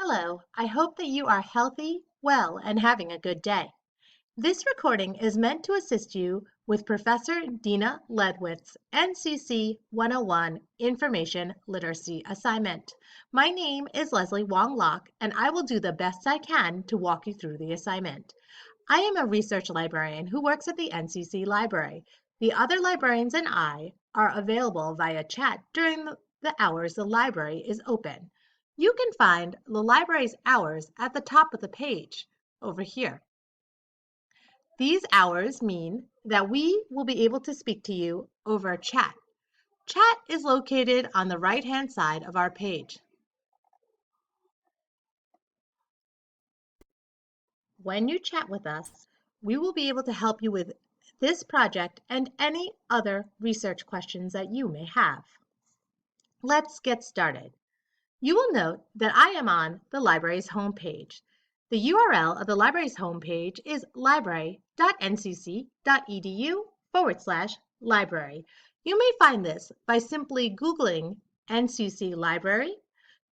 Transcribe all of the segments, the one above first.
Hello, I hope that you are healthy, well, and having a good day. This recording is meant to assist you with Professor Dina Ledwith's NCC 101 Information Literacy Assignment. My name is Leslie Wong-Lok, and I will do the best I can to walk you through the assignment. I am a research librarian who works at the NCC Library. The other librarians and I are available via chat during the hours the library is open. You can find the library's hours at the top of the page over here. These hours mean that we will be able to speak to you over chat. Chat is located on the right-hand side of our page. When you chat with us, we will be able to help you with this project and any other research questions that you may have. Let's get started. You will note that I am on the library's homepage. The URL of the library's homepage is library.ncc.edu/library. You may find this by simply Googling NCC Library,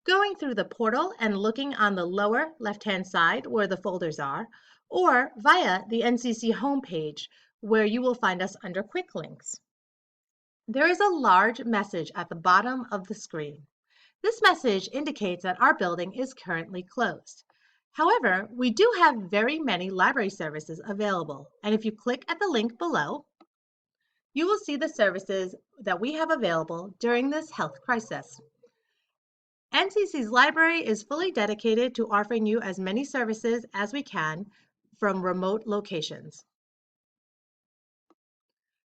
going through the portal and looking on the lower left-hand side where the folders are, or via the NCC homepage where you will find us under Quick Links. There is a large message at the bottom of the screen. This message indicates that our building is currently closed. However, we do have very many library services available, and if you click at the link below, you will see the services that we have available during this health crisis. NCC's library is fully dedicated to offering you as many services as we can from remote locations.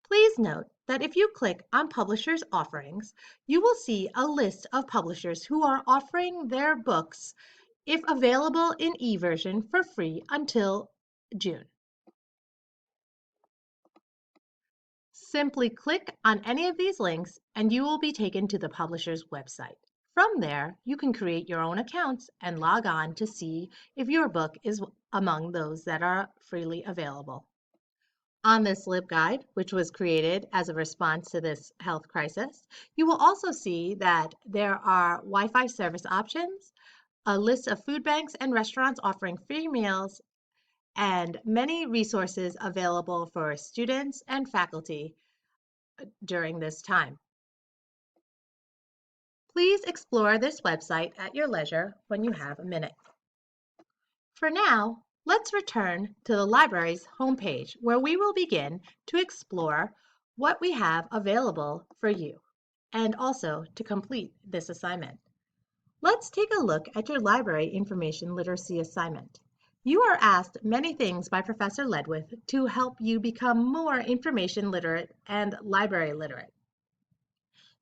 Please note that if you click on Publishers Offerings, you will see a list of publishers who are offering their books, if available in e-version, for free until June. Simply click on any of these links and you will be taken to the publisher's website. From there, you can create your own accounts and log on to see if your book is among those that are freely available. On this LibGuide, which was created as a response to this health crisis, you will also see that there are Wi-Fi service options, a list of food banks and restaurants offering free meals, and many resources available for students and faculty during this time. Please explore this website at your leisure when you have a minute. For now, let's return to the library's homepage, where we will begin to explore what we have available for you and also to complete this assignment. Let's take a look at your library information literacy assignment. You are asked many things by Professor Ledwith to help you become more information literate and library literate.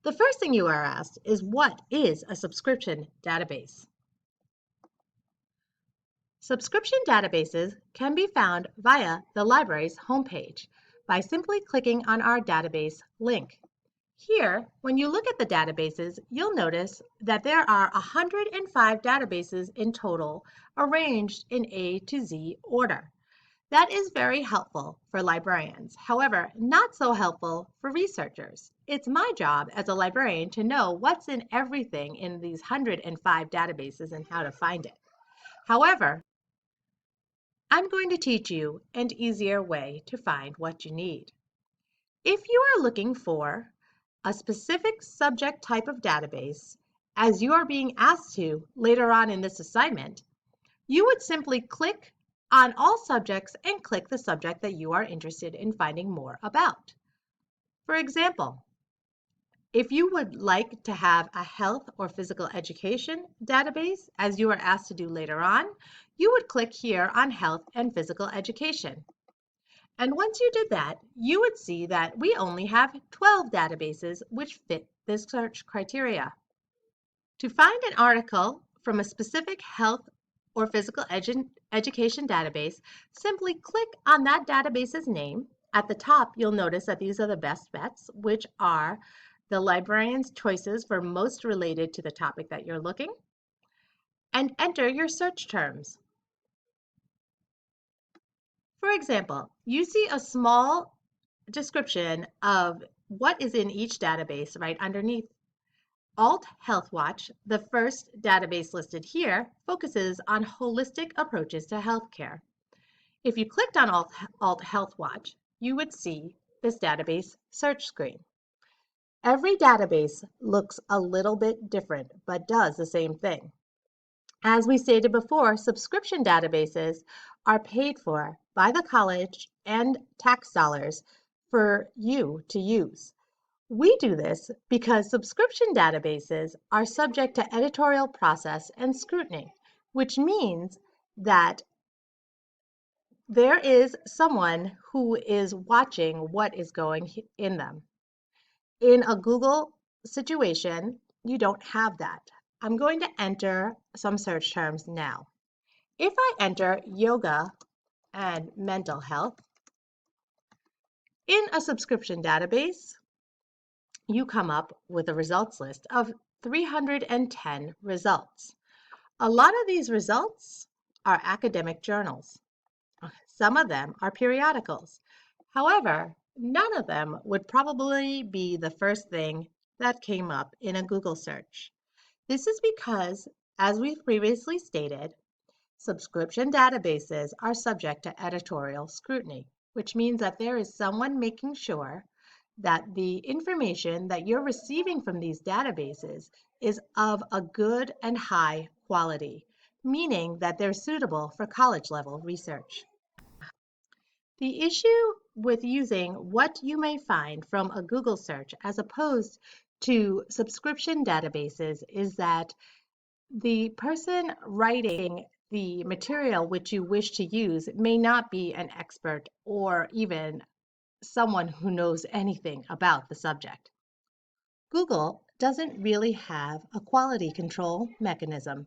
The first thing you are asked is, what is a subscription database? Subscription databases can be found via the library's homepage by simply clicking on our database link. Here, when you look at the databases, you'll notice that there are 105 databases in total, arranged in A to Z order. That is very helpful for librarians. However, not so helpful for researchers. It's my job as a librarian to know what's in everything in these 105 databases and how to find it. However, I'm going to teach you an easier way to find what you need. If you are looking for a specific subject type of database, as you are being asked to later on in this assignment, you would simply click on all subjects and click the subject that you are interested in finding more about. For example, if you would like to have a health or physical education database, as you are asked to do later on, you would click here on health and physical education. And once you did that, you would see that we only have 12 databases which fit this search criteria. To find an article from a specific health or physical education database, simply click on that database's name. At the top, you'll notice that these are the best bets, which are the librarian's choices for most related to the topic that you're looking, and enter your search terms. For example, you see a small description of what is in each database right underneath Alt Health Watch, the first database listed here, focuses on holistic approaches to healthcare. If you clicked on Alt Health Watch, you would see this database search screen. Every database looks a little bit different, but does the same thing. As we stated before, subscription databases are paid for by the college and tax dollars for you to use. We do this because subscription databases are subject to editorial process and scrutiny, which means that there is someone who is watching what is going in them. In a Google situation, you don't have that. I'm going to enter some search terms now. If I enter yoga and mental health in a subscription database, you come up with a results list of 310 results. A lot of these results are academic journals. Some of them are periodicals. However, none of them would probably be the first thing that came up in a Google search. This is because, as we've previously stated, subscription databases are subject to editorial scrutiny, which means that there is someone making sure that the information that you're receiving from these databases is of a good and high quality, meaning that they're suitable for college level research. The issue with using what you may find from a Google search as opposed to subscription databases is that the person writing the material which you wish to use may not be an expert or even someone who knows anything about the subject. Google doesn't really have a quality control mechanism.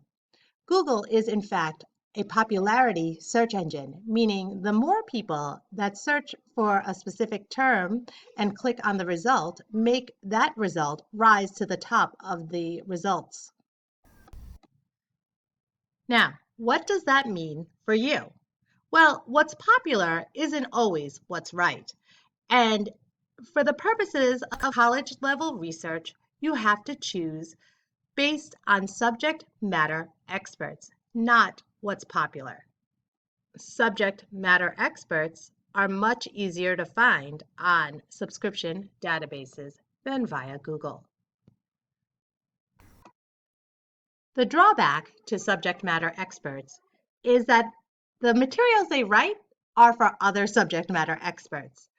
Google is, in fact, a popularity search engine, meaning the more people that search for a specific term and click on the result make that result rise to the top of the results. Now, what does that mean for you? Well, what's popular isn't always what's right. And for the purposes of college level research, you have to choose based on subject matter experts, not what's popular. Subject matter experts are much easier to find on subscription databases than via Google. The drawback to subject matter experts is that the materials they write are for other subject matter experts.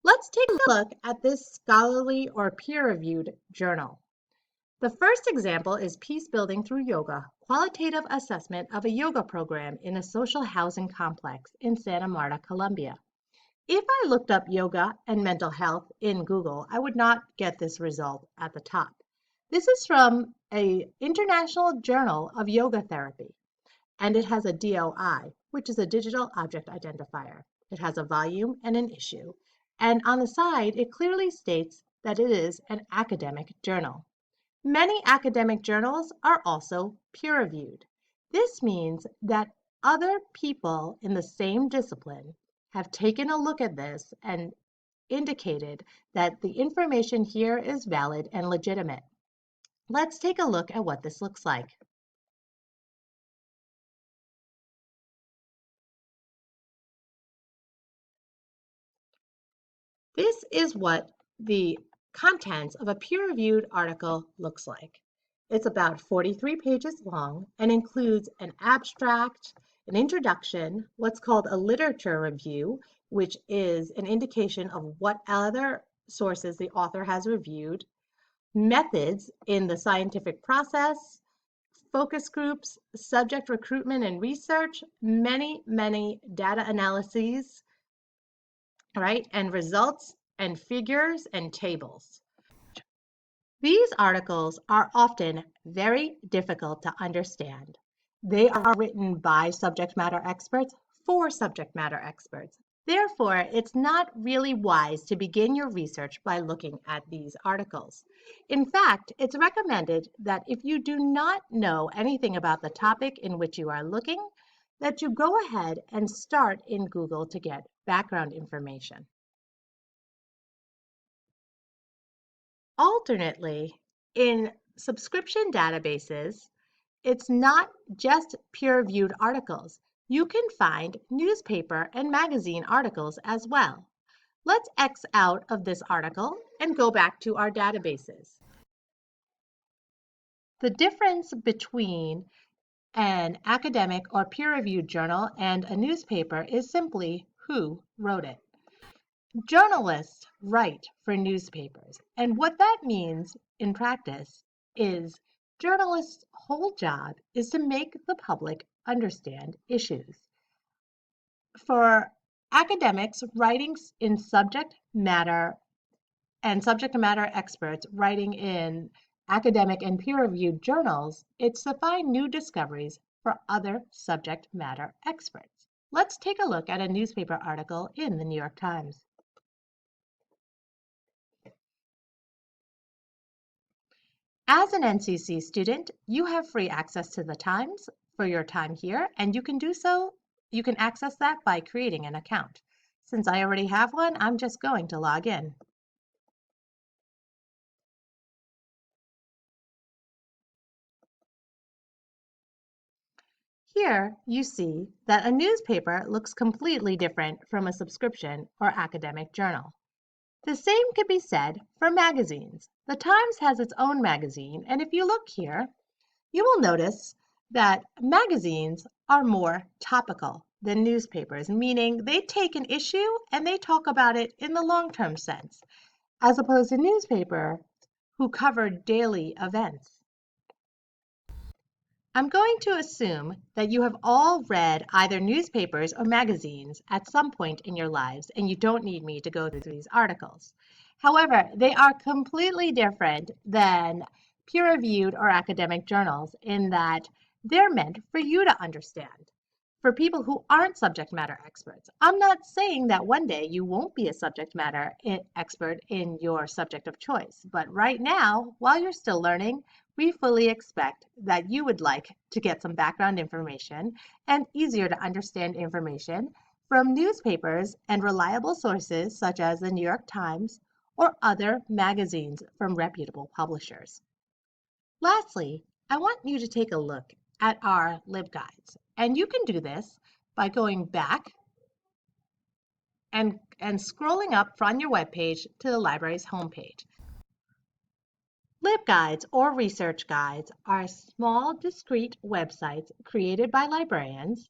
Let's take a look at this scholarly or peer-reviewed journal. The first example is Peace Building Through Yoga, qualitative assessment of a yoga program in a social housing complex in Santa Marta, Colombia. If I looked up yoga and mental health in Google, I would not get this result at the top. This is from an international journal of yoga therapy, and it has a DOI, which is a digital object identifier. It has a volume and an issue, and on the side, it clearly states that it is an academic journal. Many academic journals are also peer-reviewed. This means that other people in the same discipline have taken a look at this and indicated that the information here is valid and legitimate. Let's take a look at what this looks like. This is what the contents of a peer-reviewed article looks like. It's about 43 pages long and includes an abstract, an introduction, what's called a literature review, which is an indication of what other sources the author has reviewed, methods in the scientific process, focus groups, subject recruitment and research, many data analyses, right, and results and figures and tables. These articles are often very difficult to understand. They are written by subject matter experts for subject matter experts. Therefore, it's not really wise to begin your research by looking at these articles. In fact, it's recommended that if you do not know anything about the topic in which you are looking, that you go ahead and start in Google to get background information. Alternately, in subscription databases, it's not just peer-reviewed articles. You can find newspaper and magazine articles as well. Let's X out of this article and go back to our databases. The difference between an academic or peer-reviewed journal and a newspaper is simply who wrote it. Journalists write for newspapers, and what that means in practice is journalists' whole job is to make the public understand issues. For academics, writing in subject matter experts writing in academic and peer-reviewed journals, it's to find new discoveries for other subject matter experts. Let's take a look at a newspaper article in the New York Times. As an NCC student, you have free access to the Times for your time here, and you can access that by creating an account. Since I already have one, I'm just going to log in. Here you see that a newspaper looks completely different from a subscription or academic journal. The same could be said for magazines. The Times has its own magazine, and if you look here, you will notice that magazines are more topical than newspapers, meaning they take an issue and they talk about it in the long-term sense, as opposed to newspaper who cover daily events. I'm going to assume that you have all read either newspapers or magazines at some point in your lives, and you don't need me to go through these articles. However, they are completely different than peer-reviewed or academic journals in that they're meant for you to understand, for people who aren't subject matter experts. I'm not saying that one day you won't be a subject matter expert in your subject of choice, but right now, while you're still learning, we fully expect that you would like to get some background information and easier to understand information from newspapers and reliable sources such as the New York Times or other magazines from reputable publishers. Lastly, I want you to take a look at our LibGuides, and you can do this by going back and scrolling up from your webpage to the library's homepage. LibGuides or research guides are small, discrete websites created by librarians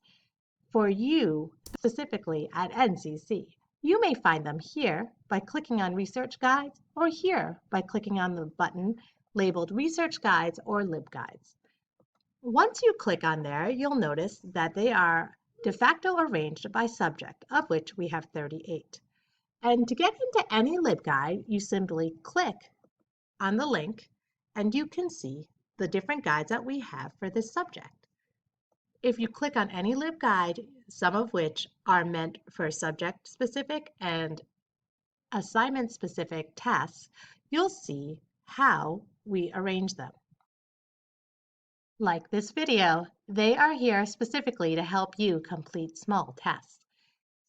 for you specifically at NCC. You may find them here by clicking on Research Guides or here by clicking on the button labeled Research Guides or LibGuides. Once you click on there, you'll notice that they are de facto arranged by subject, of which we have 38. And to get into any LibGuide, you simply click on the link and you can see the different guides that we have for this subject. If you click on any LibGuide, some of which are meant for subject-specific and assignment-specific tests, you'll see how we arrange them. Like this video, they are here specifically to help you complete small tests.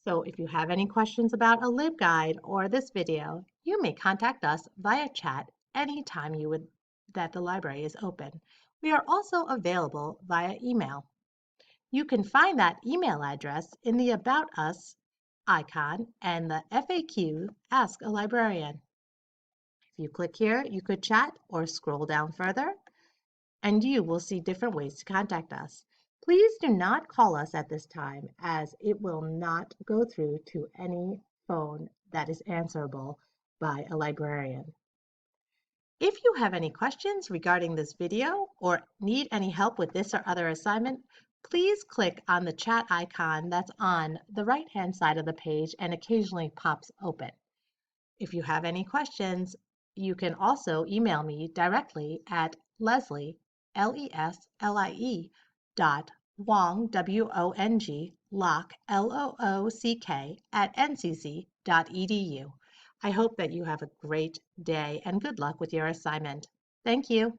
So if you have any questions about a LibGuide or this video, you may contact us via chat anytime that the library is open. We are also available via email. You can find that email address in the About Us icon and the FAQ Ask a Librarian. If you click here, you could chat or scroll down further, and you will see different ways to contact us. Please do not call us at this time, as it will not go through to any phone that is answerable by a librarian. If you have any questions regarding this video or need any help with this or other assignment, please click on the chat icon that's on the right-hand side of the page and occasionally pops open. If you have any questions, you can also email me directly at Leslie, Leslie, Wong, W-O-N-G, Lock, L-O-O-C-K, @ncc.edu. I hope that you have a great day and good luck with your assignment. Thank you.